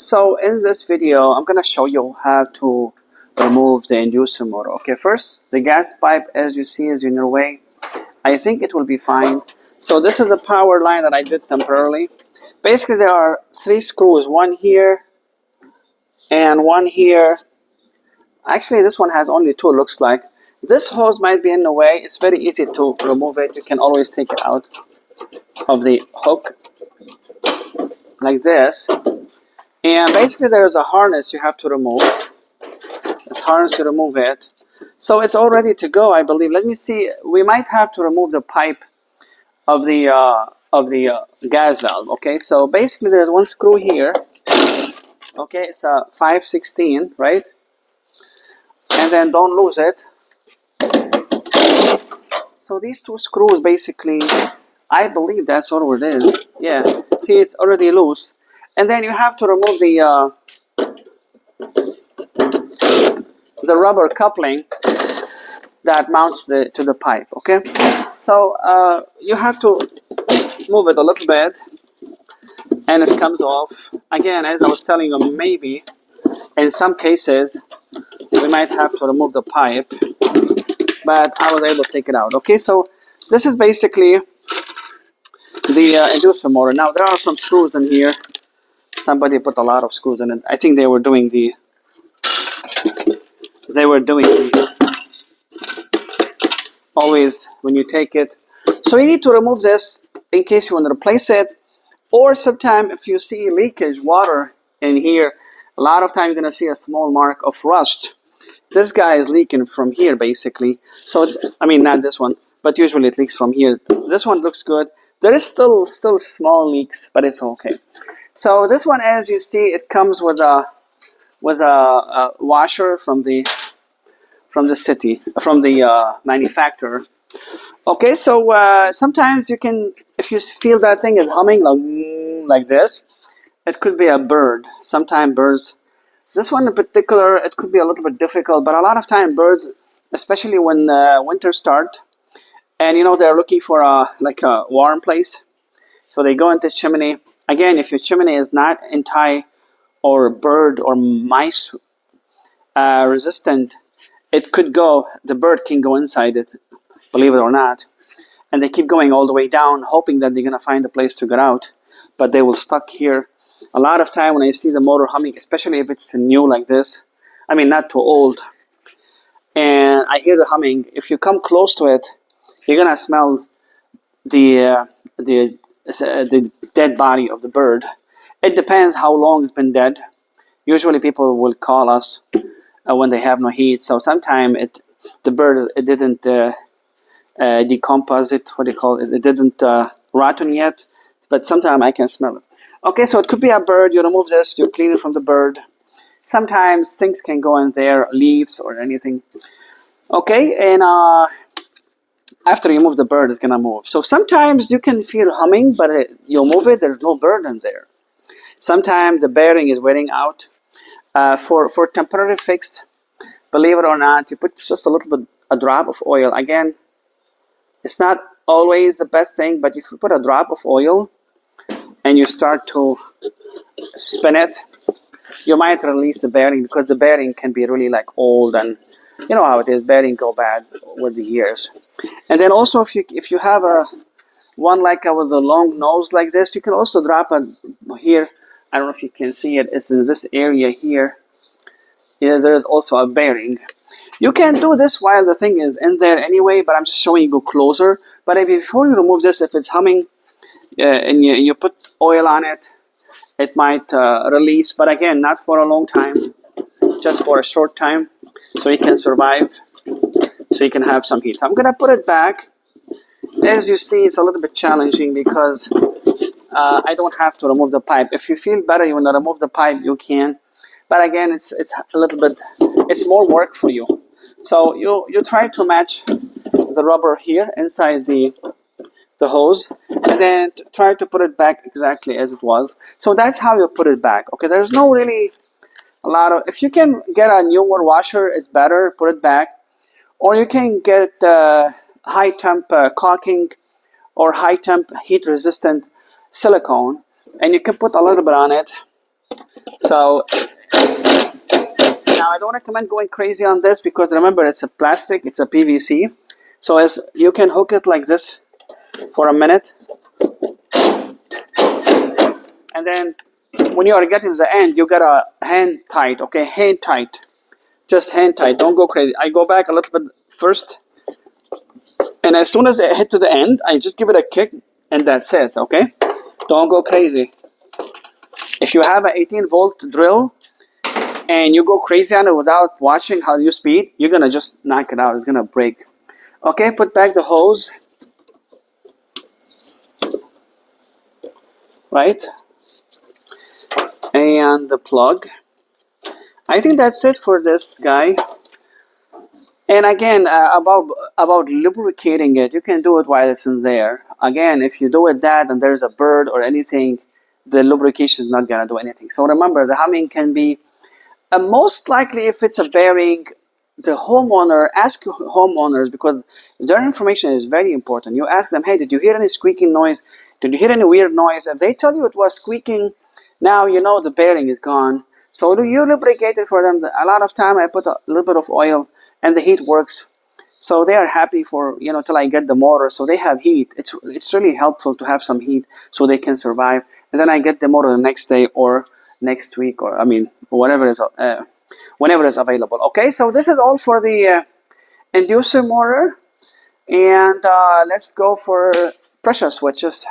So in this video, I'm gonna show you how to remove the inducer motor. Okay, first, the gas pipe, as you see, is in your way. I think it will be fine. So this is the power line that I did temporarily. Basically, there are 3 screws, one here and one here. Actually, this one has only 2, looks like. This hose might be in the way. It's very easy to remove it. You can always take it out of the hook like this. And basically there's a harness you have to remove. This harness, you remove it. So it's all ready to go, I believe. Let me see. We might have to remove the pipe of the gas valve. Okay, so basically there's one screw here. Okay, it's a 5/16, right? And then don't lose it. So these 2 screws, basically, I believe that's all it is. Yeah, see, it's already loose. And then you have to remove the rubber coupling that mounts to the pipe. Okay, so you have to move it a little bit, and it comes off. Again, as I was telling you, maybe in some cases we might have to remove the pipe, but I was able to take it out. Okay, so this is basically the inducer motor. Now there are some screws in here. Somebody put a lot of screws in it. I think they were doing the always when you take it. So you need to remove this in case you want to replace it, or sometime if you see leakage water in here, a lot of time you're going to see a small mark of rust. This guy is leaking from here basically. So I mean, not this one, but usually it leaks from here. This one looks good. There is still small leaks, but it's okay. So this one, as you see, it comes with a washer from the manufacturer. Okay, so sometimes you can, if you feel that thing is humming like this, it could be a bird. Sometimes birds, this one in particular, it could be a little bit difficult, but a lot of time birds, especially when winter start, and they're looking for a warm place, so they go into chimney. Again, if your chimney is not anti or bird or mice resistant, it could go, the bird can go inside it, believe it or not, and they keep going all the way down, hoping that they're going to find a place to get out, but they will stuck here. A lot of time when I see the motor humming, especially if it's new like this, I mean not too old, and I hear the humming, if you come close to it, you're going to smell the dead body of the bird. It depends how long it's been dead. Usually people will call us when they have no heat. So sometimes the bird didn't decompose it. What do you call it? It didn't rotten yet. But sometimes I can smell it. Okay, so it could be a bird. You remove this. You clean it from the bird. Sometimes things can go in there, leaves or anything. Okay, and after you move the bird, it's gonna move. So sometimes you can feel humming, but you move it, there's no bird in there. Sometimes the bearing is wearing out. For temporary fix, believe it or not, you put just a drop of oil. Again, it's not always the best thing, but if you put a drop of oil and you start to spin it, you might release the bearing, because the bearing can be really old, and you know how it is, bearing go bad with the years. And then also if you have one with a long nose like this, you can also drop it here. I don't know if you can see it. It's in this area here. Yeah, there is also a bearing. You can do this while the thing is in there anyway, but I'm just showing you go closer. But before you remove this, if it's humming and you put oil on it, it might release. But again, not for a long time, just for a short time, so you can survive, so you can have some heat. I'm gonna put it back. As you see, it's a little bit challenging because I don't have to remove the pipe. If you feel better, you want to remove the pipe, you can. But again, it's a little bit, it's more work for you. So you try to match the rubber here inside the hose, and then try to put it back exactly as it was. So that's how you put it back. Okay, there's no really a lot of, if you can get a newer washer, it's better, put it back. Or you can get high temp caulking or high temp heat resistant silicone, and you can put a little bit on it, So now I don't recommend going crazy on this because remember it's a plastic, it's a PVC. So as you can hook it like this for a minute, and then when you are getting to the end, you gotta hand tight, okay? Hand tight. Just hand tight. Don't go crazy. I go back a little bit first, and as soon as I hit to the end, I just give it a kick, and that's it, okay? Don't go crazy. If you have an 18-volt drill and you go crazy on it without watching how you speed, you're gonna just knock it out. It's gonna break. Okay, put back the hose. Right? And the plug. I think that's it for this guy. And again, about lubricating it, you can do it while it's in there. Again, if you do it that and there's a bird or anything, the lubrication is not gonna do anything. So remember, the humming can be most likely if it's a bearing. The homeowner, ask homeowners because their information is very important. You ask them, hey, did you hear any squeaking noise? Did you hear any weird noise? If they tell you it was squeaking, now you know the bearing is gone. So do you lubricate it for them? A lot of time I put a little bit of oil and the heat works. So they are happy for, till I get the motor. So they have heat. It's really helpful to have some heat so they can survive. And then I get the motor the next day or next week, or whatever is whenever it's available. Okay, so this is all for the inducer motor, and let's go for pressure switches.